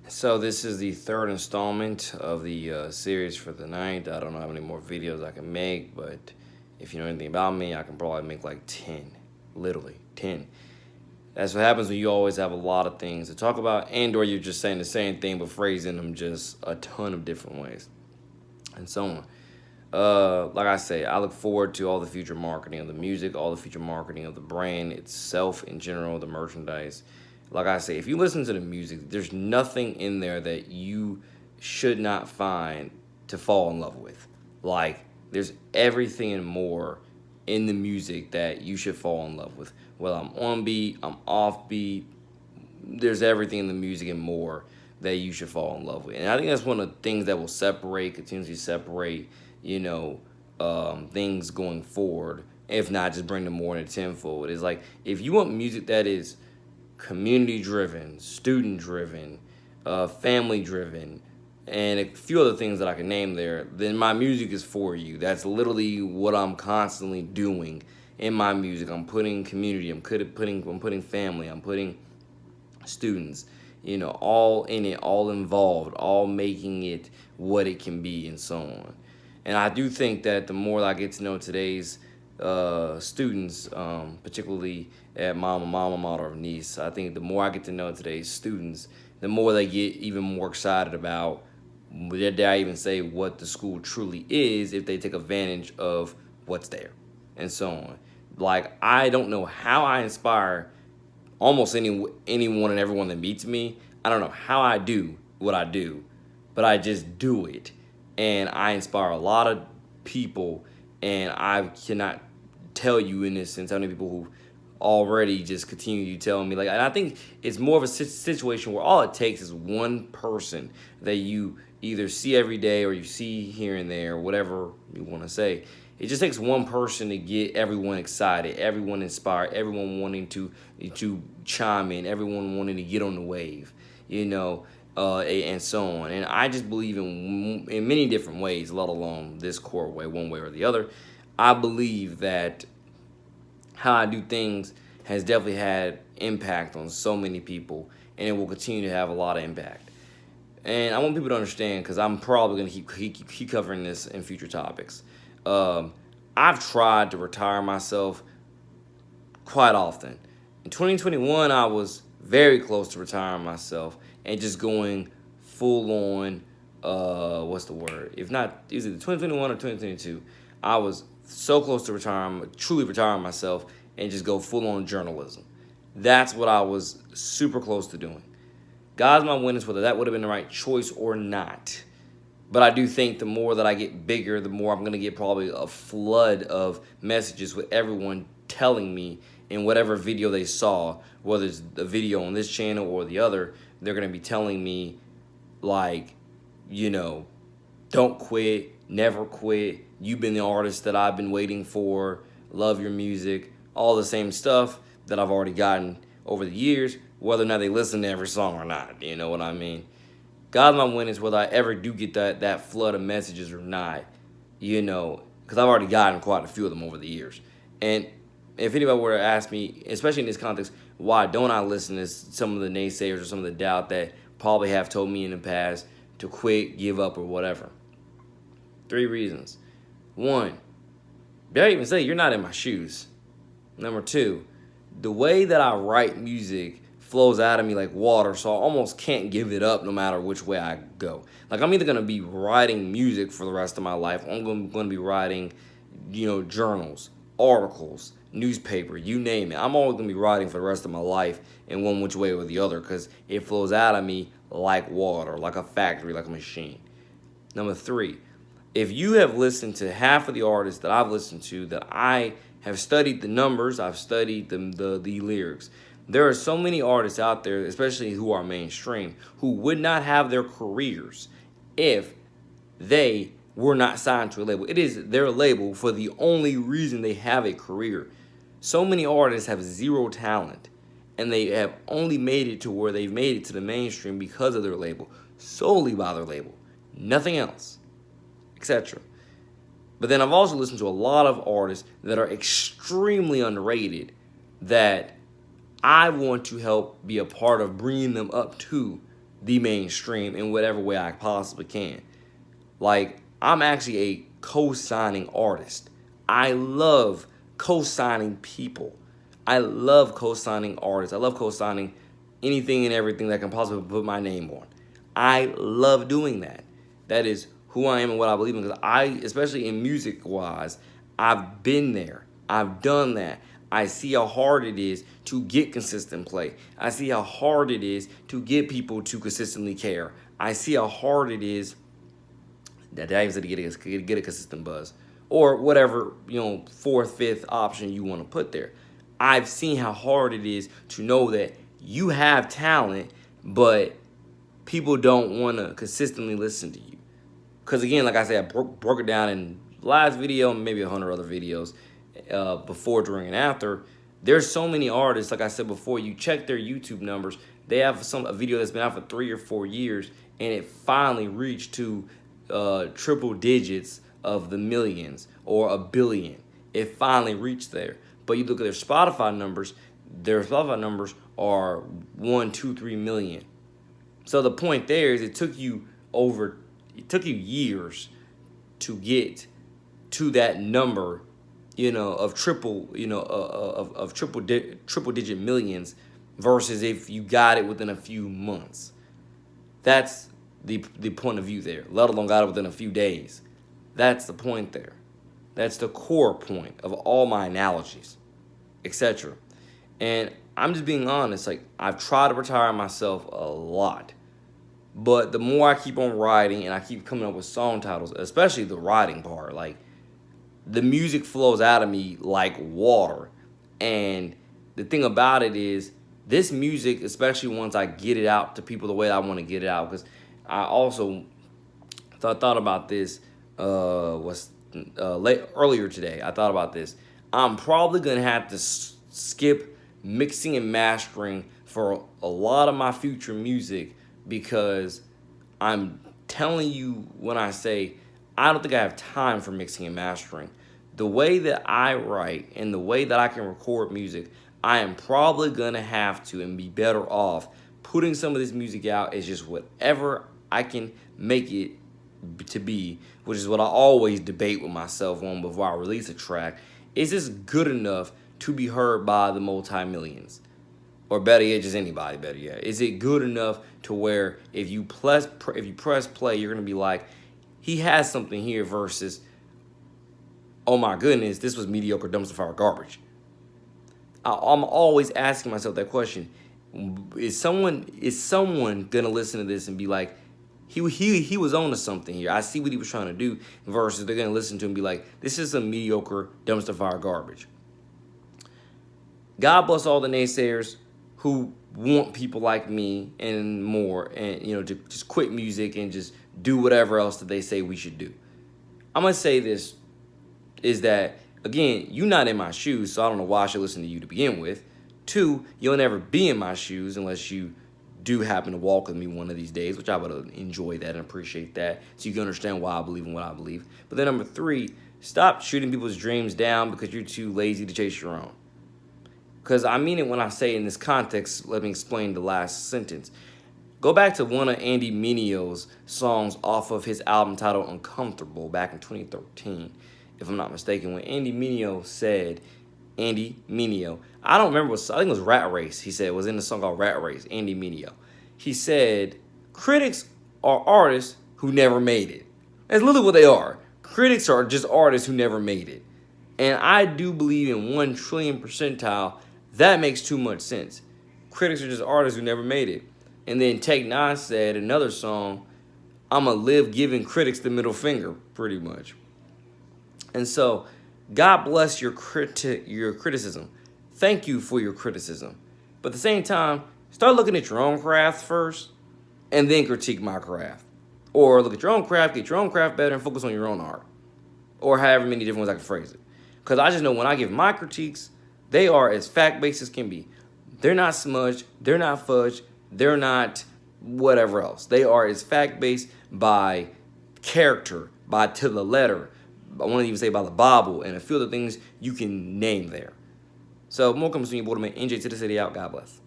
So this is the third installment of the series for the night. I don't know how many more videos I can make, but if you know anything about me, I can probably make like 10, literally 10. That's what happens when you always have a lot of things to talk about, and or you're just saying the same thing but phrasing them just a ton of different ways, and so on. Like I say, I look forward to all the future marketing of the music, all the future marketing of the brand itself in general, the merchandise. Like I say, if you listen to the music, there's nothing in there that you should not find to fall in love with. Like, there's everything and more in the music that you should fall in love with. Well, I'm on beat, I'm off beat, there's everything in the music and more that you should fall in love with. And I think that's one of the things that will separate, continuously separate, you know, things going forward. If not, just bring them more in a tenfold. It's like if you want music that is community driven, student driven, family driven, and a few other things that I can name there, then my music is for you. That's literally what I'm constantly doing in my music. I'm putting community, I'm putting family, I'm putting students, all in it, all involved, all making it what it can be, and so on. And I do think that the more I get to know today's students, particularly at Mama Mater of Nice, I think the more I get to know today's students, the more they get even more excited about, dare I even say, what the school truly is if they take advantage of what's there, and so on. Like, I don't know how I inspire almost anyone and everyone that meets me. I don't know how I do what I do, but I just do it, and I inspire a lot of people. And I cannot tell you in this sense how many people who already just continue to tell me, like, and I think it's more of a situation where all it takes is one person that you either see every day or you see here and there, whatever you want to say. It just takes one person to get everyone excited, everyone inspired, everyone wanting to chime in, everyone wanting to get on the wave, and so on. And I just believe in many different ways, let alone this core way, one way or the other. I believe that how I do things has definitely had impact on so many people, and it will continue to have a lot of impact. And I want people to understand, because I'm probably going to keep covering this in future topics. Um, I've tried to retire myself quite often. In 2021, I was very close to retiring myself and just going full on. What's the word? If not, is it 2021 or 2022? I was so close to retiring, truly retiring myself, and just go full on journalism. That's what I was super close to doing. God's my witness whether that would have been the right choice or not. But I do think the more that I get bigger, the more I'm going to get probably a flood of messages with everyone telling me in whatever video they saw, whether it's the video on this channel or the other, they're going to be telling me, like, you know, don't quit, never quit. You've been the artist that I've been waiting for. Love your music. All the same stuff that I've already gotten over the years, whether or not they listen to every song or not. You know what I mean? God's my witness whether I ever do get that flood of messages or not, because I've already gotten quite a few of them over the years. And if anybody were to ask me, especially in this context, why don't I listen to some of the naysayers or some of the doubt that probably have told me in the past to quit, give up, or whatever? Three reasons. One, dare I even say you're not in my shoes. Number two, the way that I write music flows out of me like water, so I almost can't give it up no matter which way I go. Like, I'm either gonna be writing music for the rest of my life, or I'm gonna be writing, journals, articles, newspaper, you name it. I'm always gonna be writing for the rest of my life in one which way or the other, because it flows out of me like water, like a factory, like a machine. Number three, if you have listened to half of the artists that I've listened to, that I have studied the numbers, I've studied the lyrics. There are so many artists out there, especially who are mainstream, who would not have their careers if they were not signed to a label. It is their label for the only reason they have a career. So many artists have zero talent, and they have only made it to where they've made it to the mainstream because of their label, solely by their label, nothing else, etc. But then I've also listened to a lot of artists that are extremely underrated that I want to help be a part of bringing them up to the mainstream in whatever way I possibly can. Like, I'm actually a co-signing artist. I love co-signing people. I love co-signing artists. I love co-signing anything and everything that can possibly put my name on. I love doing that. That is who I am and what I believe in. Because I, especially in music wise, I've been there. I've done that. I see how hard it is to get consistent play. I see how hard it is to get people to consistently care. I see how hard it is that to get a consistent buzz, or whatever, fourth, fifth option you want to put there. I've seen how hard it is to know that you have talent, but people don't want to consistently listen to you. Because again, like I said, I broke it down in the last video, maybe 100 other videos, before, during, and after. There's so many artists, like I said before, you check their YouTube numbers, they have a video that's been out for 3 or 4 years, and it finally reached to triple digits of the millions or a billion. It finally reached there. But you look at their Spotify numbers are 1, 2, 3 million. So the point there is it took you years to get to that number, of triple digit millions, versus if you got it within a few months. That's the point of view there, let alone got it within a few days. That's the point there. That's the core point of all my analogies, etc. And I'm just being honest, like, I've tried to retire myself a lot. But the more I keep on writing and I keep coming up with song titles, especially the writing part, like, the music flows out of me like water. And the thing about it is, this music, especially once I get it out to people the way I want to get it out, because I also thought about this earlier today. I thought about this. I'm probably going to have to skip mixing and mastering for a lot of my future music, because I'm telling you when I say I don't think I have time for mixing and mastering. The way that I write and the way that I can record music, I am probably going to have to and be better off putting some of this music out as just whatever I can make it to be, which is what I always debate with myself on before I release a track. Is this good enough to be heard by the multi-millions? Or better yet, just anybody, better yet. Is it good enough to where if you press play, you're going to be like, he has something here, versus, oh my goodness, this was mediocre dumpster fire garbage. I'm always asking myself that question. Is someone going to listen to this and be like, he was on to something here. I see what he was trying to do, versus they're going to listen to him and be like, this is some mediocre dumpster fire garbage. God bless all the naysayers who want people like me and more, and to just quit music and just do whatever else that they say we should do. I'm gonna say this is that, again, you're not in my shoes, so I don't know why I should listen to you to begin with. 2, you'll never be in my shoes unless you do happen to walk with me one of these days, which I would enjoy that and appreciate that, so you can understand why I believe in what I believe. But then number 3, stop shooting people's dreams down because you're too lazy to chase your own. Because I mean it when I say in this context. Let me explain the last sentence. Go back to one of Andy Mineo's songs off of his album titled Uncomfortable back in 2013, if I'm not mistaken, when Andy Mineo said, I don't remember, I think it was Rat Race, he said, was in the song called Rat Race, Andy Mineo. He said, critics are artists who never made it. That's literally what they are. Critics are just artists who never made it. And I do believe in 1 trillion percentile, that makes too much sense. Critics are just artists who never made it. And then Tech Nine said, another song, I'ma live giving critics the middle finger, pretty much. And so, God bless your criticism. Thank you for your criticism. But at the same time, start looking at your own craft first, and then critique my craft. Or look at your own craft, get your own craft better, and focus on your own art. Or however many different ways I can phrase it. Because I just know when I give my critiques, they are as fact-based as can be. They're not smudged, they're not fudged, they're not whatever else. They are as fact-based by character, by to the letter. I want to even say by the Bible, and a few other things you can name there. So more comes to me, Borderman. NJ to the city out. God bless.